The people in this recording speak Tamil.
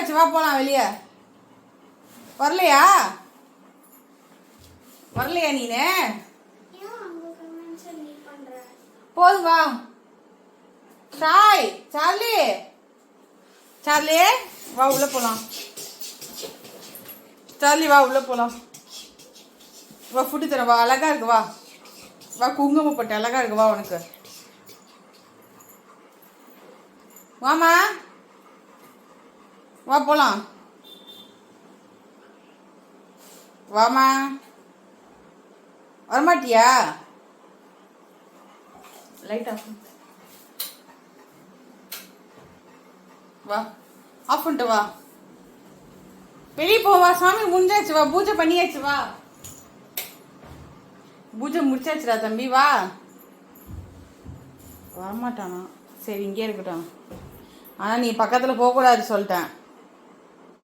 முடிச்சாச்சு, வா போலாம் வெளியே. வரலையா வரலையா நீனு? போதும் வா. சார்லி சார்லி வா உள்ள போலாம். சார்லி வா உள்ள போலாம். வா ஃபுட்டு தரேன், வா. அழகா இருக்கு, வா வா. குங்குமம் போட்டு அழகா இருக்கு, வா. உனக்கு வாமா, வா போலாம். வாமா. வரமாட்டியா? லைட் ஆஃப் வா. ஆஃப் பண்ணிட்டு வா. வெளியே போவா. சாமி முடிஞ்சாச்சு, வா. பூஜை பண்ணியாச்சு, வா. பூஜை முடிச்சாச்சுடா தம்பி, வா. வரமாட்டானா? சரி இங்கே இருக்கட்டும். ஆனால் நீ பக்கத்தில் போகக்கூடாது சொல்லிட்டேன்.